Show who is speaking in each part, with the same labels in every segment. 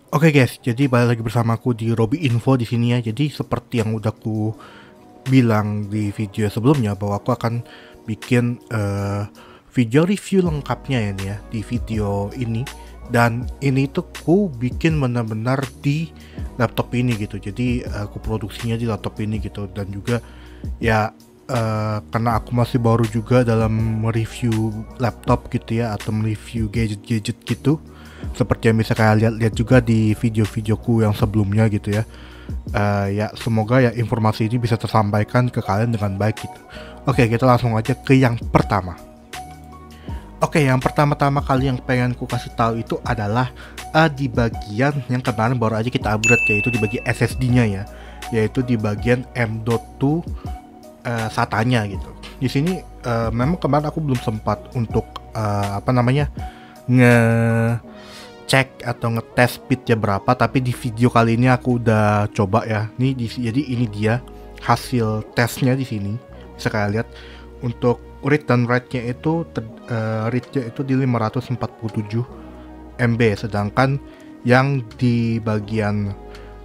Speaker 1: Oke guys, jadi balik lagi bersamaku di Robby Info di sini ya. Jadi seperti yang udah ku bilang di video sebelumnya bahwa aku akan bikin video review lengkapnya ya nih ya di video ini. Dan ini tuh ku bikin benar-benar di laptop ini gitu. Jadi aku produksinya di laptop ini gitu, dan juga ya karena aku masih baru juga dalam mereview laptop gitu ya, atau mereview gadget-gadget gitu, seperti yang bisa kalian lihat juga di video-videoku yang sebelumnya gitu ya. Ya semoga ya informasi ini bisa tersampaikan ke kalian dengan baik gitu. Oke, kita langsung aja ke yang pertama. Oke, yang pertama-tama kali yang pengen ku kasih tahu itu adalah di bagian yang kemarin baru aja kita upgrade, yaitu di bagian SSD-nya ya, yaitu di bagian M.2 SATA-nya gitu. Di sini memang kemarin aku belum sempat untuk ngecek atau ngetes speednya berapa, tapi di video kali ini aku udah coba ya. Jadi ini dia hasil tesnya di sini. Bisa kalian lihat untuk read dan write-nya itu read-nya itu di 547 MB, sedangkan yang di bagian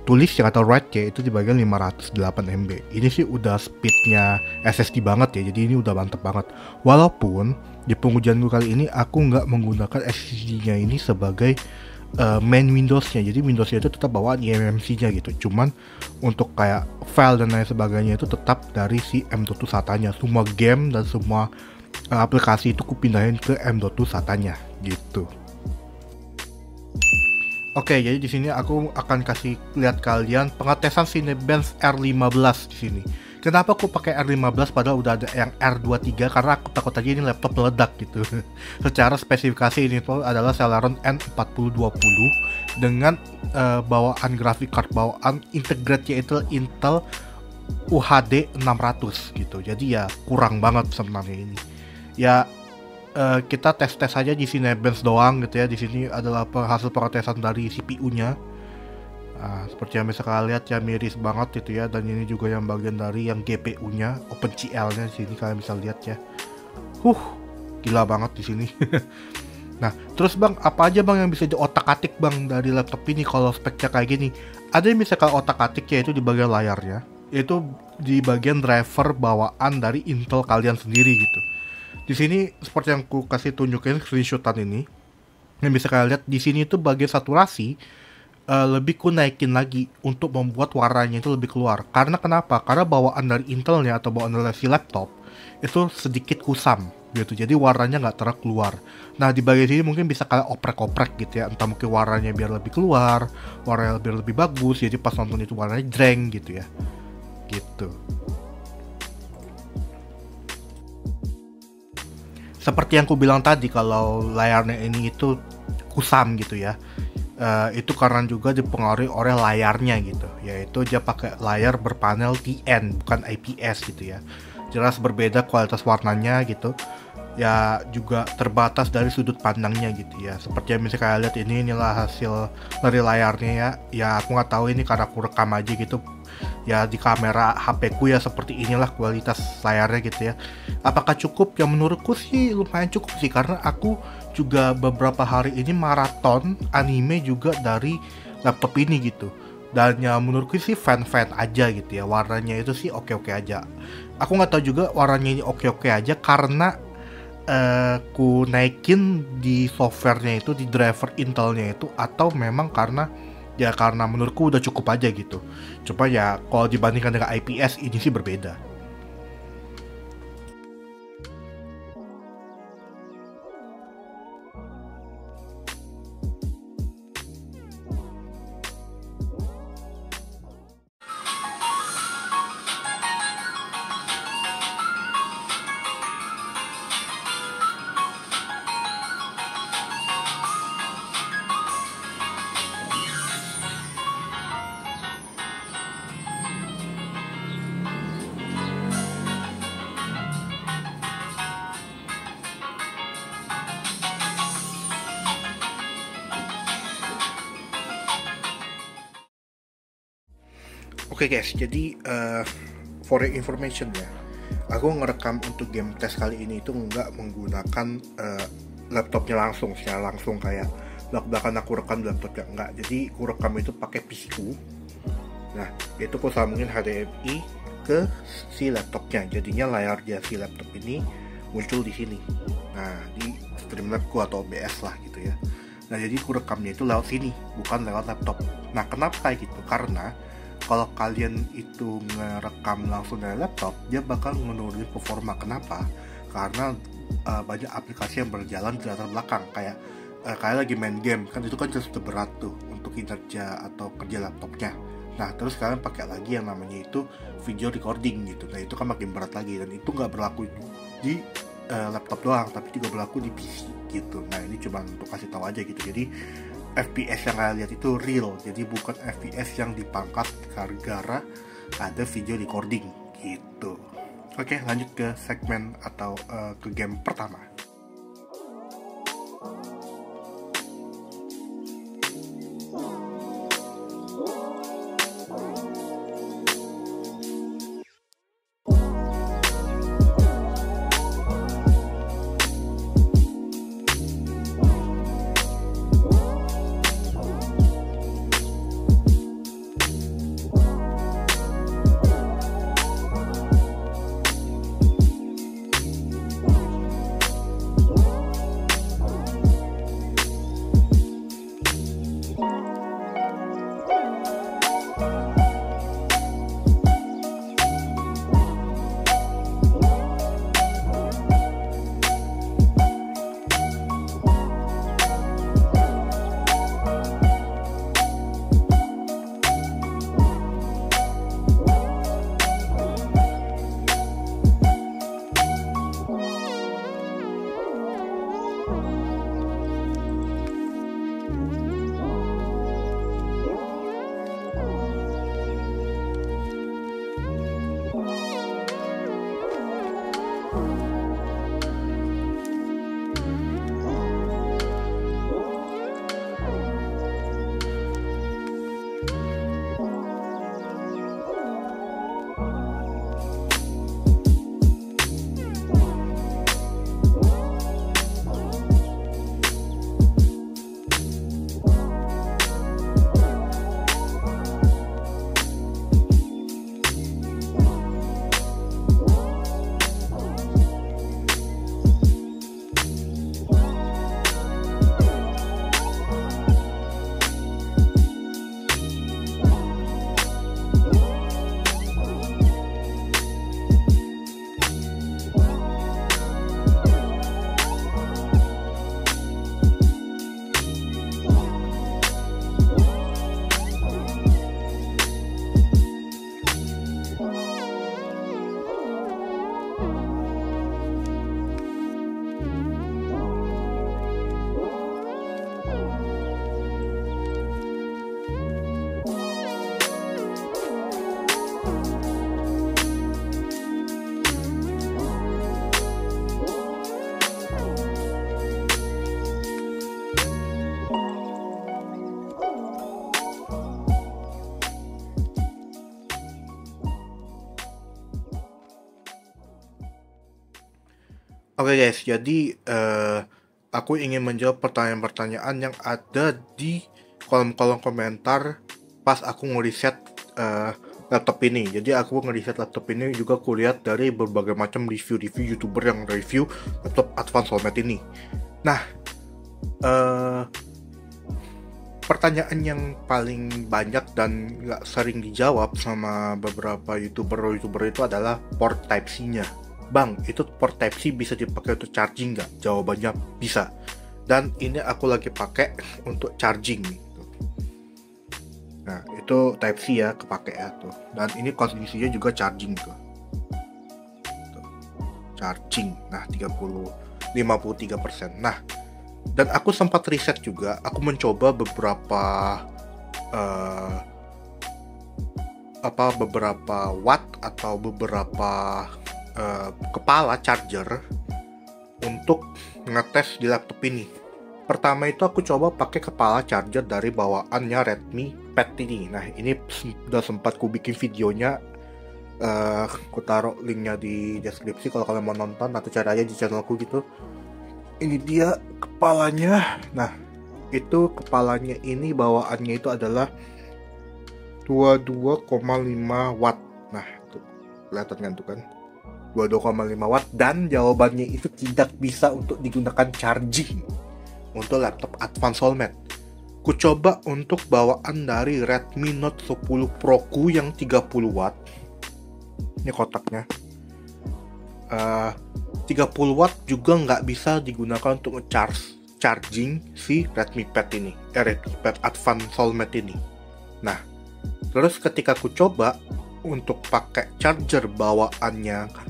Speaker 1: tulis yang atau write-nya itu di bagian 508 MB. Ini sih udah speednya SSD banget ya, jadi ini udah mantep banget. Walaupun di pengujianku kali ini aku nggak menggunakan SSD-nya ini sebagai main Windows-nya, jadi Windows-nya itu tetap bawaan eMMC-nya gitu. Cuman untuk kayak file dan lain sebagainya itu tetap dari si M.2 SATA-nya. Semua game dan semua aplikasi itu kupindahin ke M.2 SATA-nya gitu. Oke, jadi di sini aku akan kasih lihat kalian pengetesan Cinebench R15 di sini. Kenapa aku pakai R15 padahal udah ada yang R23? Karena aku takut aja ini laptop meledak gitu. Secara spesifikasi ini tuh adalah Celeron N4020 dengan bawaan grafik card bawaan integrate yaitu Intel UHD 600 gitu. Jadi ya kurang banget sebenarnya ini. Ya kita tes-tes aja di Cinebench doang gitu ya. Di sini adalah hasil pengetesan dari CPU-nya. Nah, seperti yang bisa kalian lihat ya, miris banget gitu ya. Dan ini juga yang bagian dari yang GPU-nya, OpenCL-nya di sini kalian bisa lihat ya. Gila banget di sini. Nah, terus bang, apa aja bang yang bisa diotak-atik bang dari laptop ini kalau speknya kayak gini? Ada yang bisa kalian otak-atik, yaitu di bagian layarnya, yaitu di bagian driver bawaan dari Intel kalian sendiri gitu. Di sini seperti yang ku kasih tunjukin screenshotan ini, yang bisa kalian lihat di sini tuh bagian saturasi lebih ku naikin lagi untuk membuat warnanya itu lebih keluar. Karena kenapa? Karena bawaan dari Intelnya atau bawaan dari si laptop itu sedikit kusam gitu, jadi warnanya nggak terlalu keluar. Nah, di bagian sini mungkin bisa kalian oprek-oprek gitu ya, entah mungkin warnanya biar lebih keluar, warnanya biar lebih bagus, jadi pas nonton itu warnanya jreng gitu ya, gitu. Seperti yang ku bilang tadi, kalau layarnya ini itu kusam gitu ya, itu karena juga dipengaruhi oleh layarnya gitu, yaitu dia pakai layar berpanel TN bukan IPS gitu ya. Jelas berbeda kualitas warnanya gitu ya, juga terbatas dari sudut pandangnya gitu ya. Seperti yang bisa kalian lihat inilah hasil dari layarnya ya. Ya aku nggak tahu ini karena aku rekam aja gitu ya di kamera HP ku ya, seperti inilah kualitas layarnya gitu ya. Apakah cukup? Ya menurutku sih lumayan cukup sih, karena aku juga beberapa hari ini maraton anime juga dari laptop ini gitu. Dan ya menurutku sih fan-fan aja gitu ya, warnanya itu sih oke-oke aja. Aku nggak tahu juga warnanya ini oke-oke aja karena ku naikin di softwarenya itu, di driver Intelnya itu, atau memang karena ya karena menurutku udah cukup aja gitu. Coba ya kalau dibandingkan dengan IPS ini sih berbeda. Oke guys, jadi for your information ya, aku ngerekam untuk game test kali ini itu nggak menggunakan laptopnya langsung, secara langsung kayak belak-belakan aku rekam di laptopnya, enggak. Jadi aku rekam itu pakai PC ku. Nah, itu aku sambungin HDMI ke si laptopnya. Jadinya layar dia si laptop ini muncul di sini. Nah, di Streamlabs atau OBS lah gitu ya. Nah, jadi aku rekamnya itu lewat sini, bukan lewat laptop. Nah, kenapa kayak gitu? Karena kalau kalian itu ngerekam langsung dari laptop, dia bakal menurunin performa. Kenapa? Karena banyak aplikasi yang berjalan di latar belakang, kayak lagi main game kan, itu kan just berat tuh untuk kinerja atau kerja laptopnya. Nah, terus kalian pakai lagi yang namanya itu video recording gitu. Nah, itu kan makin berat lagi, dan itu nggak berlaku di laptop doang, tapi juga berlaku di PC gitu. Nah, ini cuma untuk kasih tahu aja gitu. Jadi FPS yang kalian lihat itu real, jadi bukan FPS yang dipangkas gara-gara ada video recording gitu. Oke, lanjut ke segmen atau ke game pertama. Oke guys, jadi aku ingin menjawab pertanyaan-pertanyaan yang ada di kolom-kolom komentar pas aku ngeriset laptop ini. Jadi aku ngeriset laptop ini juga kulihat dari berbagai macam review-review YouTuber yang review laptop Advance OLED ini. Nah, pertanyaan yang paling banyak dan nggak sering dijawab sama beberapa YouTuber itu adalah port Type-C-nya. Bang, itu port Type-C bisa dipakai untuk charging nggak? Jawabannya bisa. Dan ini aku lagi pakai untuk charging. Nah, itu Type-C ya, kepake ya tuh. Dan ini kondisinya juga charging tuh. Charging. Nah, 53%. Nah, dan aku sempat riset juga. Aku mencoba beberapa watt atau beberapa kepala charger untuk ngetes di laptop ini. Pertama itu aku coba pakai kepala charger dari bawaannya Redmi Pad ini. Nah, ini udah sempat ku bikin videonya, aku taruh linknya di deskripsi kalau kalian mau nonton, atau cari aja di channelku gitu. Ini dia kepalanya. Nah, itu kepalanya ini bawaannya itu adalah 22,5 watt. Nah, tuh kelihatan kan tuh kan. 22,5 watt, dan jawabannya itu tidak bisa untuk digunakan charging untuk laptop Advanced Solmed. Ku coba untuk bawaan dari Redmi Note 10 Pro ku yang 30 watt. Ini kotaknya. 30 watt juga nggak bisa digunakan untuk charging si Redmi Pad ini, Redmi Pad Advanced Solmed ini. Nah, terus ketika ku coba untuk pakai charger bawaannya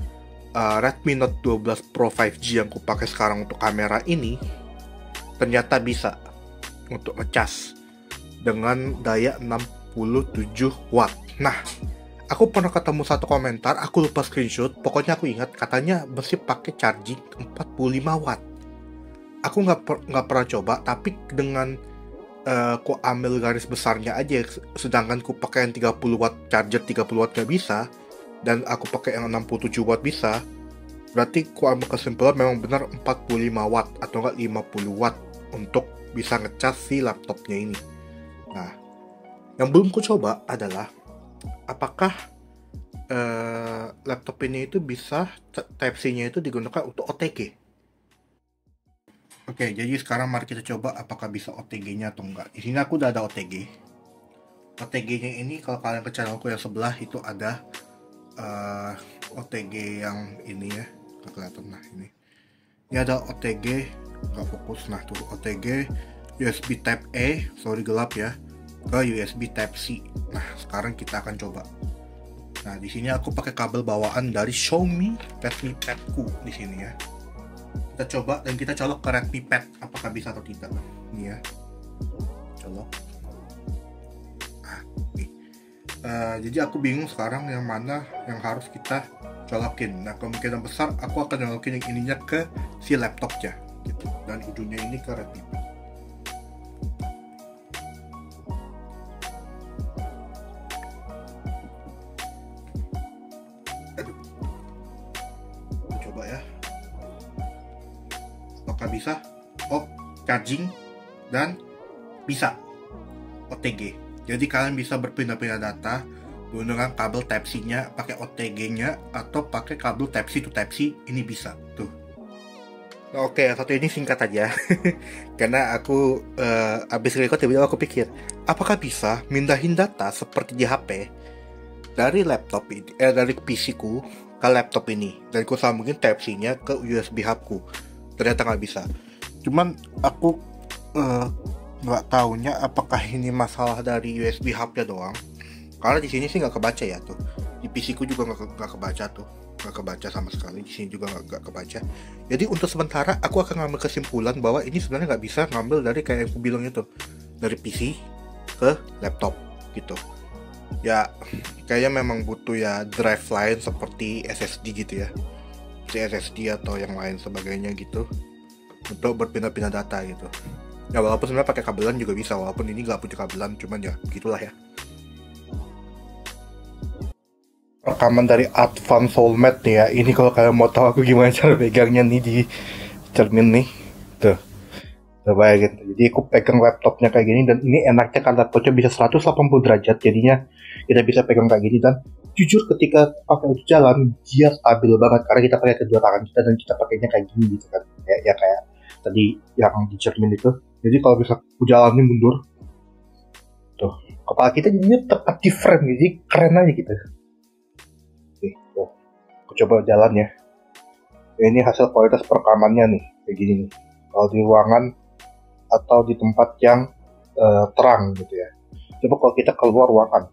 Speaker 1: Redmi Note 12 Pro 5G yang ku pakai sekarang untuk kamera ini, ternyata bisa untuk ngecas dengan daya 67 watt. Nah, aku pernah ketemu satu komentar, aku lupa screenshot, pokoknya aku ingat katanya mesti pakai charging 45 watt. Aku nggak pernah coba, tapi dengan ku ambil garis besarnya aja, sedangkan ku pakai yang 30 watt charger 30 watt gak bisa, dan aku pakai yang 67 watt bisa, berarti ku ambil kesimpulan memang benar 45 watt atau enggak 50 watt untuk bisa ngecas si laptopnya ini. Nah, yang belum ku coba adalah apakah laptop ini itu bisa Type-C-nya itu digunakan untuk OTG. Oke, jadi sekarang mari kita coba apakah bisa OTG-nya atau enggak. Di sini aku udah ada OTG. OTG-nya ini kalau kalian ke channelku yang sebelah itu ada OTG yang ini ya, nggak kelihatan. Nah, ini ada OTG, nggak fokus. Nah tuh OTG USB Type A, sorry gelap ya, ke USB Type C. Nah sekarang kita akan coba. Nah di sini aku pakai kabel bawaan dari Xiaomi Redmi Pad-ku di sini ya. Kita coba dan kita colok ke Redmi Pad apakah bisa atau tidak. Ini ya, colok. Jadi aku bingung sekarang yang mana yang harus kita colokin. Nah kemungkinan besar aku akan colokin yang ininya ke si laptopnya gitu, dan ujungnya ini ke Redmi Pad. Coba ya, apakah bisa? Oh, charging dan bisa OTG. Jadi kalian bisa berpindah-pindah data menggunakan kabel Type-C-nya, pakai OTG-nya, atau pakai kabel Type-C to Type-C, ini bisa. Tuh. Oke, satu ini singkat aja. Karena aku habis record tiba-tiba aku pikir, apakah bisa mindahin data seperti di HP dari laptop ini, dari PC-ku ke laptop ini, dan aku sambungin Type-C-nya ke USB hub-ku. Ternyata nggak bisa. Cuman aku nggak taunya apakah ini masalah dari USB hub-nya doang, karena di sini sih nggak kebaca ya tuh, di PC-ku juga nggak kebaca tuh, nggak kebaca sama sekali, di sini juga nggak kebaca. Jadi untuk sementara aku akan ngambil kesimpulan bahwa ini sebenarnya nggak bisa ngambil dari kayak yang aku bilang itu, dari PC ke laptop gitu ya. Kayaknya memang butuh ya drive lain seperti SSD gitu ya, SSD atau yang lain sebagainya gitu untuk berpindah-pindah data gitu. Ya walaupun sebenarnya pakai kabelan juga bisa, walaupun ini nggak punya kabelan, cuman ya begitulah ya. Rekaman dari Advanced Solmed nih ya. Ini kalau kalian mau tahu aku gimana cara pegangnya nih di cermin nih. Tuh. Coba gitu. Jadi aku pegang laptopnya kayak gini, dan ini enaknya kan laptopnya bisa 180 derajat, jadinya kita bisa pegang kayak gini, dan jujur ketika pakai itu jalan dia stabil banget karena kita pakai kedua tangan kita dan kita pakainya kayak gini gitu kan. Ya kayak tadi yang di cermin itu. Jadi kalau bisa aku jalannya mundur, tuh kepala kita jadinya tepat di frame, jadi keren aja gitu. Oke, tuh. Aku coba jalan ya. Ini hasil kualitas perekamannya nih, kayak gini nih. Kalau di ruangan atau di tempat yang terang gitu ya. Coba kalau kita keluar ruangan.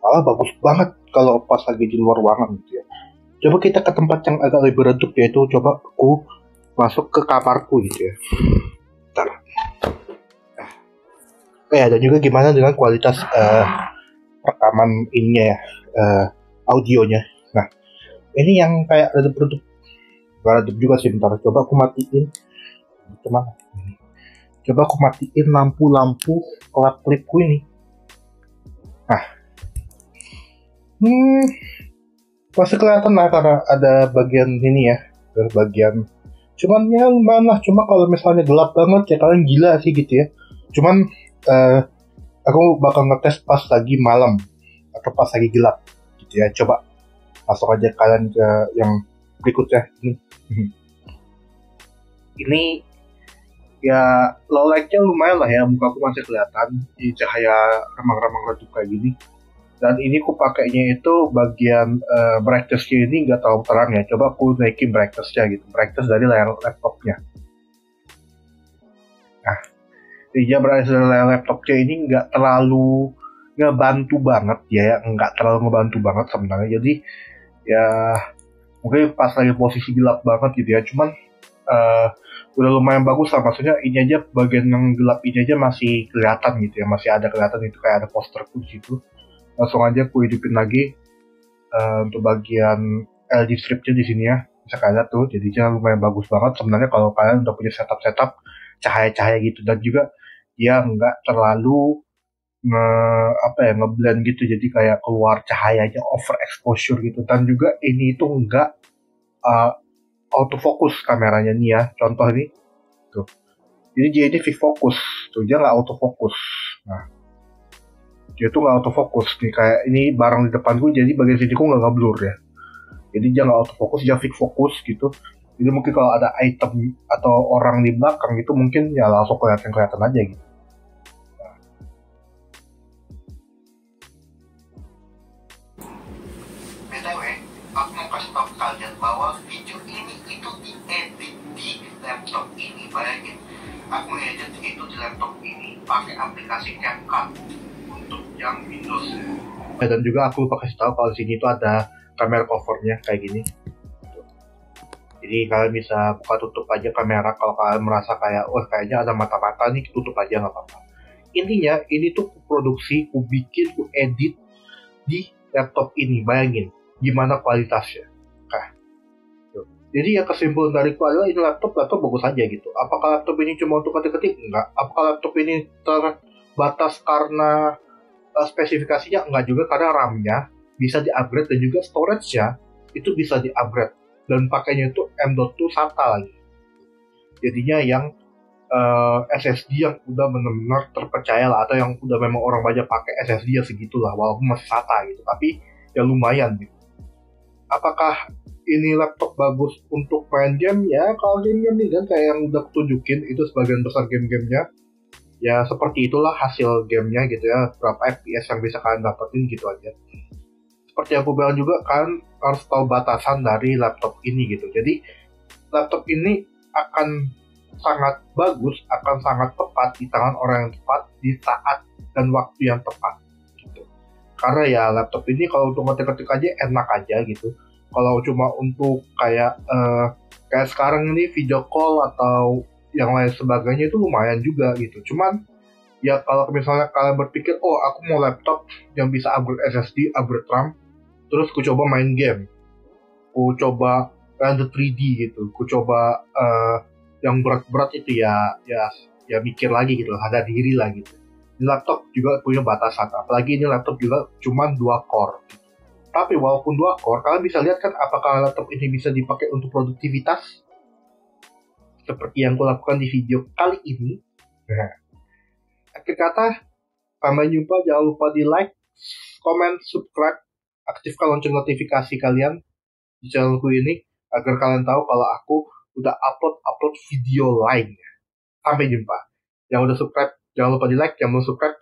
Speaker 1: Malah bagus banget kalau pas lagi di luar ruangan gitu ya. Coba kita ke tempat yang agak lebih redup, yaitu coba aku masuk ke kamarku gitu ya. Bentar. Dan juga gimana dengan kualitas rekaman ininya ya, audionya. Nah, ini yang kayak redup-redup. Gak redup juga sih, bentar. Coba aku matiin. Gimana? Coba aku matiin lampu-lampu kelap-kelipku ini. Nah, masih kelihatan lah karena ada bagian ini ya, ada bagian. Cuman ya lumayan lah. Cuma kalau misalnya gelap banget ya kalian gila sih gitu ya. Cuman aku bakal ngetes pas lagi malam atau pas lagi gelap gitu ya. Coba masuk aja kalian ke yang berikutnya ini. Ini ya low light-nya lumayan lah ya, muka aku masih kelihatan di cahaya remang-remang redup kayak gini. Dan ini aku pakainya itu bagian brightness-nya ini nggak terlalu terang ya. Coba aku naikin brightness-nya gitu, brightness dari layar laptopnya. Nah, dia brightness dari layar laptopnya ini nggak terlalu ngebantu banget ya, nggak terlalu ngebantu banget sebenarnya. Jadi ya mungkin pas lagi posisi gelap banget gitu ya. Cuman udah lumayan bagus lah, maksudnya ini aja bagian yang gelap ini aja masih kelihatan gitu ya, masih ada kelihatan itu kayak ada posterku di situ. Langsung aja aku hidupin lagi untuk bagian LED stripnya di sini ya, bisa kalian tuh, jadinya lumayan bagus banget sebenarnya kalau kalian udah punya setup cahaya-cahaya gitu, dan juga dia nggak terlalu ngeblend gitu, jadi kayak keluar cahayanya overexposure gitu, dan juga ini tuh nggak autofocus kameranya nih ya, contoh ini tuh, jadi dia ini fix focus tuh, dia nggak autofocus. Nah, dia tuh nggak autofocus nih, kayak ini barang di depan gue jadi bagian sini gue nggak ngeblur ya, jadi dia nggak autofocus, dia fix fokus gitu. Jadi mungkin kalau ada item atau orang di belakang itu mungkin ya langsung kelihatan aja gitu. BTW, aku mau kasih tahu kalian bahwa video ini itu diedit di laptop ini. Bayangin, aku ngedit itu di laptop ini pakai aplikasi CapCut untuk yang Windows. Dan juga aku lupa kasih tahu kalau di sini itu ada kamera covernya kayak gini. Jadi kalian bisa buka tutup aja kamera kalau kalian merasa kayak, oh kayaknya ada mata-mata nih, tutup aja nggak apa-apa. Intinya ini tuh produksi, ku bikin, ku edit di laptop ini. Bayangin gimana kualitasnya. Nah, jadi ya kesimpulan dariku adalah ini laptop bagus aja gitu. Apakah laptop ini cuma untuk ketik-ketik? Enggak. Apakah laptop ini terbatas karena spesifikasinya? Enggak juga, karena RAM-nya bisa di-upgrade dan juga storage-nya itu bisa di-upgrade. Dan pakainya itu M.2 SATA lagi. Jadinya yang SSD yang udah benar-benar terpercaya lah, atau yang udah memang orang banyak pakai SSD ya segitulah, walaupun masih SATA gitu, tapi ya lumayan gitu. Apakah ini laptop bagus untuk main game? Ya kalau game-game nih kan kayak yang udah tunjukin itu sebagian besar game-gamenya ya seperti itulah hasil gamenya gitu ya, berapa FPS yang bisa kalian dapetin gitu aja. Seperti aku bilang juga, kan harus tahu batasan dari laptop ini gitu. Jadi laptop ini akan sangat bagus, akan sangat tepat di tangan orang yang tepat di saat dan waktu yang tepat gitu. Karena ya laptop ini kalau untuk ngetik-ngetik aja enak aja gitu. Kalau cuma untuk kayak sekarang ini video call atau yang lain sebagainya itu lumayan juga gitu. Cuman ya kalau misalnya kalian berpikir, oh aku mau laptop yang bisa upgrade SSD, upgrade RAM, terus ku coba main game, ku coba render 3D gitu, ku coba yang berat-berat itu ya mikir lagi gitu, ada diri lah gitu. Ini laptop juga punya batasan, apalagi ini laptop juga cuma 2 core. Tapi walaupun 2 core, kalian bisa lihat kan apakah laptop ini bisa dipakai untuk produktivitas seperti yang aku lakukan di video kali ini. Nah, akhir kata, sampai jumpa, jangan lupa di like, comment, subscribe, aktifkan lonceng notifikasi kalian di channelku ini agar kalian tahu kalau aku udah upload video lainnya. Sampai jumpa. Yang udah subscribe jangan lupa di like, yang belum subscribe